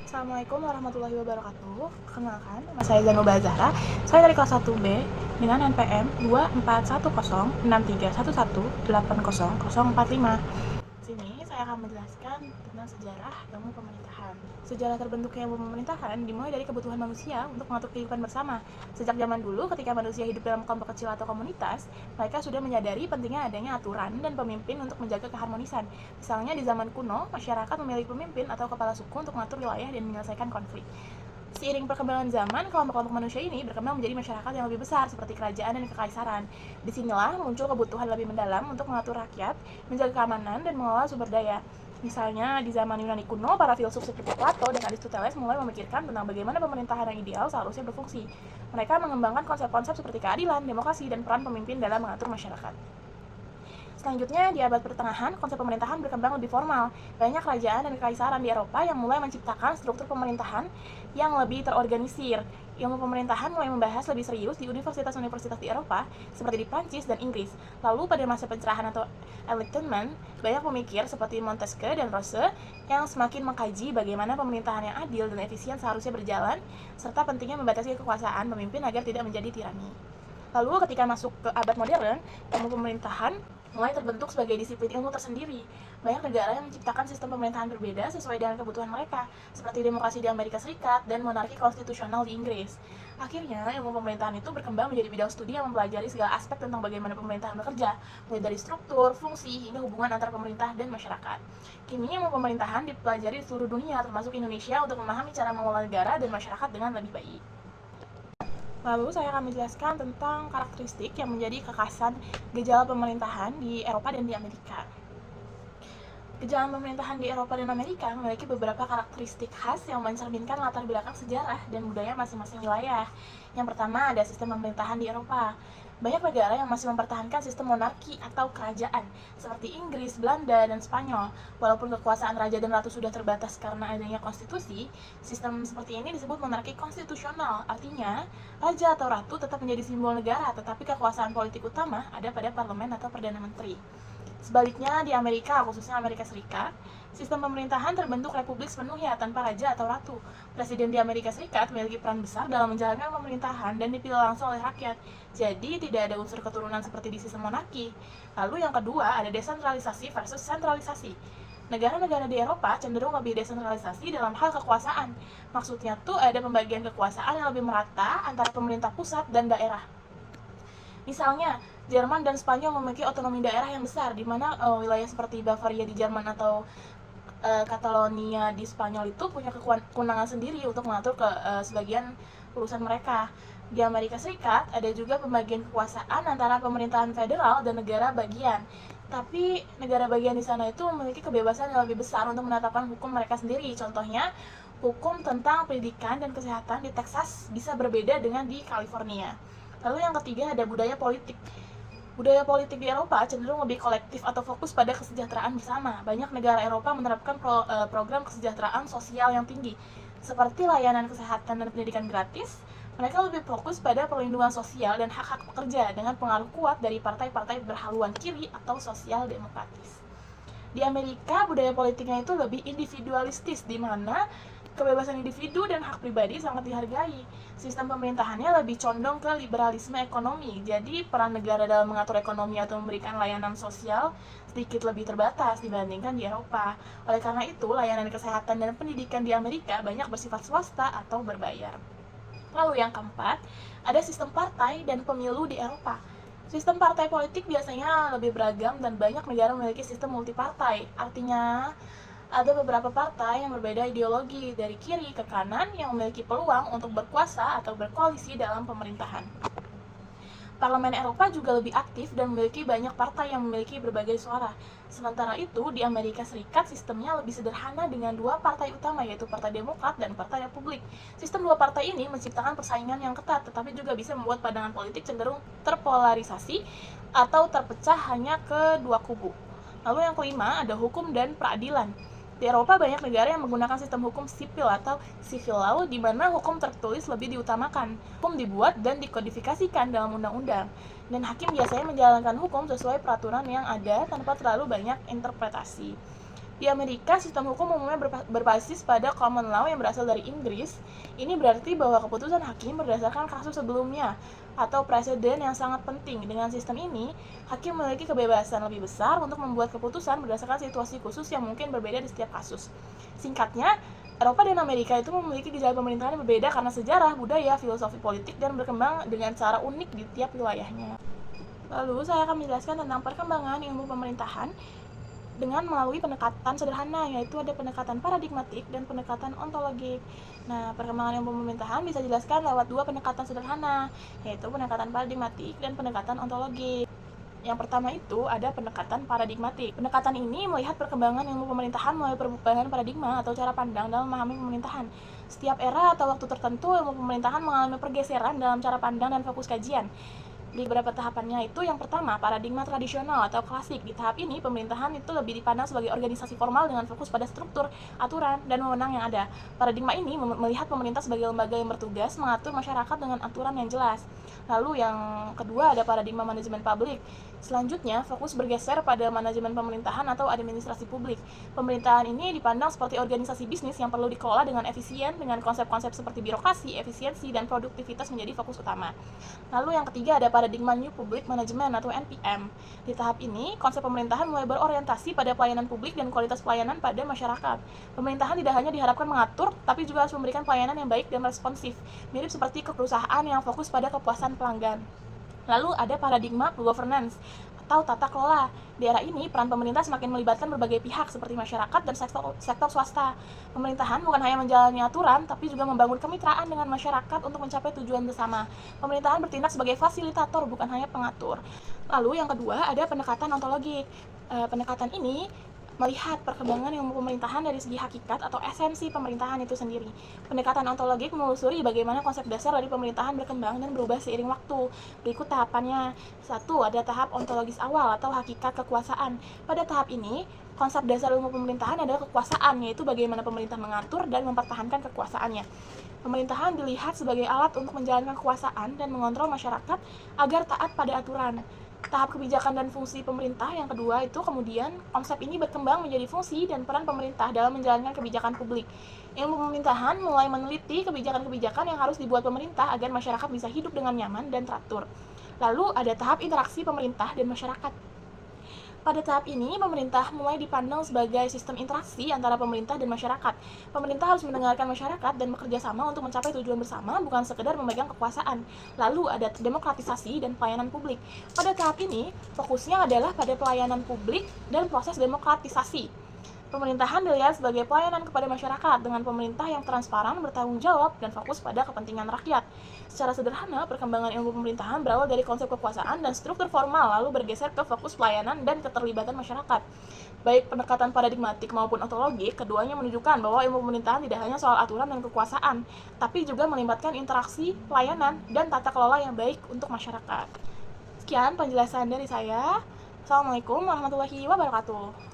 Assalamualaikum warahmatullahi wabarakatuh. Perkenalkan, nama saya Zanuba Zahra. Saya dari kelas 1B dengan NPM 24106311800045. Sini saya akan menjelaskan tentang sejarah ilmu pemerintahan. Sejarah terbentuknya ilmu pemerintahan dimulai dari kebutuhan manusia untuk mengatur kehidupan bersama. Sejak zaman dulu, ketika manusia hidup dalam kelompok kecil atau komunitas, mereka sudah menyadari pentingnya adanya aturan dan pemimpin untuk menjaga keharmonisan. Misalnya di zaman kuno, masyarakat memilih pemimpin atau kepala suku untuk mengatur wilayah dan menyelesaikan konflik. Seiring perkembangan zaman, kelompok-kelompok manusia ini berkembang menjadi masyarakat yang lebih besar seperti kerajaan dan kekaisaran. Disinilah muncul kebutuhan lebih mendalam untuk mengatur rakyat, menjaga keamanan, dan mengelola sumber daya. Misalnya, di zaman Yunani kuno, para filsuf seperti Plato dan Aristoteles mulai memikirkan tentang bagaimana pemerintahan yang ideal seharusnya berfungsi. Mereka mengembangkan konsep-konsep seperti keadilan, demokrasi, dan peran pemimpin dalam mengatur masyarakat. Selanjutnya, di abad pertengahan, konsep pemerintahan berkembang lebih formal. Banyak kerajaan dan kekaisaran di Eropa yang mulai menciptakan struktur pemerintahan yang lebih terorganisir. Ilmu pemerintahan mulai membahas lebih serius di universitas-universitas di Eropa, seperti di Prancis dan Inggris. Lalu pada masa pencerahan atau Enlightenment, banyak pemikir seperti Montesquieu dan Rousseau yang semakin mengkaji bagaimana pemerintahan yang adil dan efisien seharusnya berjalan, serta pentingnya membatasi kekuasaan pemimpin agar tidak menjadi tirani. Lalu ketika masuk ke abad modern, ilmu pemerintahan mulai terbentuk sebagai disiplin ilmu tersendiri. Banyak negara yang menciptakan sistem pemerintahan berbeda sesuai dengan kebutuhan mereka, seperti demokrasi di Amerika Serikat dan monarki konstitusional di Inggris. Akhirnya, ilmu pemerintahan itu berkembang menjadi bidang studi yang mempelajari segala aspek tentang bagaimana pemerintahan bekerja, mulai dari struktur, fungsi, hingga hubungan antara pemerintah dan masyarakat. Kini, ilmu pemerintahan dipelajari di seluruh dunia, termasuk Indonesia, untuk memahami cara mengelola negara dan masyarakat dengan lebih baik. Lalu saya akan menjelaskan tentang karakteristik yang menjadi kekhasan gejala pemerintahan di Eropa dan di Amerika. Gejala pemerintahan di Eropa dan Amerika memiliki beberapa karakteristik khas yang mencerminkan latar belakang sejarah dan budaya masing-masing wilayah. Yang pertama, ada sistem pemerintahan di Eropa. Banyak negara yang masih mempertahankan sistem monarki atau kerajaan, seperti Inggris, Belanda, dan Spanyol. Walaupun kekuasaan raja dan ratu sudah terbatas karena adanya konstitusi, sistem seperti ini disebut monarki konstitusional. Artinya, raja atau ratu tetap menjadi simbol negara, tetapi kekuasaan politik utama ada pada parlemen atau perdana menteri. Sebaliknya, di Amerika, khususnya Amerika Serikat, sistem pemerintahan terbentuk republik sepenuhnya tanpa raja atau ratu. Presiden di Amerika Serikat memiliki peran besar dalam menjalankan pemerintahan dan dipilih langsung oleh rakyat. Jadi, tidak ada unsur keturunan seperti di sistem monarki. Lalu yang kedua, ada desentralisasi versus sentralisasi. Negara-negara di Eropa cenderung lebih desentralisasi dalam hal kekuasaan. Maksudnya tuh ada pembagian kekuasaan yang lebih merata antara pemerintah pusat dan daerah. Misalnya, Jerman dan Spanyol memiliki otonomi daerah yang besar, di mana wilayah seperti Bavaria di Jerman atau Catalonia di Spanyol itu punya kewenangan sendiri untuk mengatur sebagian urusan mereka. Di Amerika Serikat ada juga pembagian kekuasaan antara pemerintahan federal dan negara bagian. Tapi negara bagian di sana itu memiliki kebebasan yang lebih besar untuk menetapkan hukum mereka sendiri. Contohnya, hukum tentang pendidikan dan kesehatan di Texas bisa berbeda dengan di California. Lalu yang ketiga, ada budaya politik. Budaya politik di Eropa cenderung lebih kolektif atau fokus pada kesejahteraan bersama. Banyak negara Eropa menerapkan program kesejahteraan sosial yang tinggi, seperti layanan kesehatan dan pendidikan gratis. Mereka lebih fokus pada perlindungan sosial dan hak-hak pekerja dengan pengaruh kuat dari partai-partai berhaluan kiri atau sosial demokratis. Di Amerika, budaya politiknya itu lebih individualistis, di mana kebebasan individu dan hak pribadi sangat dihargai. Sistem pemerintahannya lebih condong ke liberalisme ekonomi, jadi peran negara dalam mengatur ekonomi atau memberikan layanan sosial sedikit lebih terbatas dibandingkan di Eropa. Oleh karena itu, layanan kesehatan dan pendidikan di Amerika banyak bersifat swasta atau berbayar. Lalu yang keempat, ada sistem partai dan pemilu di Eropa. Sistem partai politik biasanya lebih beragam dan banyak negara memiliki sistem multipartai. Artinya, ada beberapa partai yang berbeda ideologi dari kiri ke kanan yang memiliki peluang untuk berkuasa atau berkoalisi dalam pemerintahan. Parlemen Eropa juga lebih aktif dan memiliki banyak partai yang memiliki berbagai suara. Sementara itu, di Amerika Serikat sistemnya lebih sederhana dengan dua partai utama, yaitu Partai Demokrat dan Partai Republik. Sistem dua partai ini menciptakan persaingan yang ketat, tetapi juga bisa membuat pandangan politik cenderung terpolarisasi atau terpecah hanya ke dua kubu. Lalu yang kelima, ada hukum dan peradilan. Di Eropa banyak negara yang menggunakan sistem hukum sipil atau civil law, di mana hukum tertulis lebih diutamakan. Hukum dibuat dan dikodifikasikan dalam undang-undang, dan hakim biasanya menjalankan hukum sesuai peraturan yang ada tanpa terlalu banyak interpretasi. Di Amerika, sistem hukum umumnya berbasis pada common law yang berasal dari Inggris. Ini berarti bahwa keputusan hakim berdasarkan kasus sebelumnya atau preseden yang sangat penting. Dengan sistem ini, hakim memiliki kebebasan lebih besar untuk membuat keputusan berdasarkan situasi khusus yang mungkin berbeda di setiap kasus. Singkatnya, Eropa dan Amerika itu memiliki gejala pemerintahan yang berbeda karena sejarah, budaya, filosofi politik, dan berkembang dengan cara unik di tiap wilayahnya. Lalu, saya akan menjelaskan tentang perkembangan ilmu pemerintahan dengan melalui pendekatan sederhana, yaitu ada pendekatan paradigmatik dan pendekatan ontologik. Nah, perkembangan ilmu pemerintahan bisa dijelaskan lewat dua pendekatan sederhana, yaitu pendekatan paradigmatik dan pendekatan ontologik. Yang pertama itu ada pendekatan paradigmatik. Pendekatan ini melihat perkembangan ilmu pemerintahan melalui perubahan paradigma atau cara pandang dalam memahami pemerintahan. Setiap era atau waktu tertentu, ilmu pemerintahan mengalami pergeseran dalam cara pandang dan fokus kajian. Di beberapa tahapannya itu, yang pertama, paradigma tradisional atau klasik. Di tahap ini, pemerintahan itu lebih dipandang sebagai organisasi formal dengan fokus pada struktur, aturan, dan wewenang yang ada. Paradigma ini melihat pemerintah sebagai lembaga yang bertugas mengatur masyarakat dengan aturan yang jelas. Lalu yang kedua ada paradigma manajemen publik. Selanjutnya, fokus bergeser pada manajemen pemerintahan atau administrasi publik. Pemerintahan ini dipandang seperti organisasi bisnis yang perlu dikelola dengan efisien, dengan konsep-konsep seperti birokrasi, efisiensi, dan produktivitas menjadi fokus utama. Lalu yang ketiga ada paradigma New Public Management atau NPM. Di tahap ini, konsep pemerintahan mulai berorientasi pada pelayanan publik dan kualitas pelayanan pada masyarakat. Pemerintahan tidak hanya diharapkan mengatur, tapi juga harus memberikan pelayanan yang baik dan responsif, mirip seperti ke perusahaan yang fokus pada kepuasan pelanggan. Lalu ada paradigma governance atau tata kelola. Di era ini, peran pemerintah semakin melibatkan berbagai pihak seperti masyarakat dan sektor swasta. Pemerintahan bukan hanya menjalani aturan, tapi juga membangun kemitraan dengan masyarakat untuk mencapai tujuan bersama. Pemerintahan bertindak sebagai fasilitator, bukan hanya pengatur. Lalu yang kedua, ada pendekatan ontologik. Pendekatan ini melihat perkembangan ilmu pemerintahan dari segi hakikat atau esensi pemerintahan itu sendiri. Pendekatan ontologik menelusuri bagaimana konsep dasar dari pemerintahan berkembang dan berubah seiring waktu. Berikut tahapannya. 1. Ada tahap ontologis awal atau hakikat kekuasaan. Pada tahap ini, konsep dasar ilmu pemerintahan adalah kekuasaan, yaitu bagaimana pemerintah mengatur dan mempertahankan kekuasaannya. Pemerintahan dilihat sebagai alat untuk menjalankan kekuasaan dan mengontrol masyarakat agar taat pada aturan. Tahap kebijakan dan fungsi pemerintah yang kedua itu kemudian konsep ini berkembang menjadi fungsi dan peran pemerintah dalam menjalankan kebijakan publik. Ilmu pemerintahan mulai meneliti kebijakan-kebijakan yang harus dibuat pemerintah agar masyarakat bisa hidup dengan nyaman dan teratur. Lalu ada tahap interaksi pemerintah dan masyarakat. Pada tahap ini, pemerintah mulai dipandang sebagai sistem interaksi antara pemerintah dan masyarakat. Pemerintah harus mendengarkan masyarakat dan bekerja sama untuk mencapai tujuan bersama, bukan sekedar memegang kekuasaan. Lalu ada demokratisasi dan pelayanan publik. Pada tahap ini, fokusnya adalah pada pelayanan publik dan proses demokratisasi. Pemerintahan dilihat sebagai pelayanan kepada masyarakat dengan pemerintah yang transparan, bertanggung jawab, dan fokus pada kepentingan rakyat. Secara sederhana, perkembangan ilmu pemerintahan berawal dari konsep kekuasaan dan struktur formal, lalu bergeser ke fokus pelayanan dan keterlibatan masyarakat. Baik pendekatan paradigmatik maupun ontologik, keduanya menunjukkan bahwa ilmu pemerintahan tidak hanya soal aturan dan kekuasaan, tapi juga melibatkan interaksi, pelayanan, dan tata kelola yang baik untuk masyarakat. Sekian penjelasan dari saya. Assalamualaikum warahmatullahi wabarakatuh.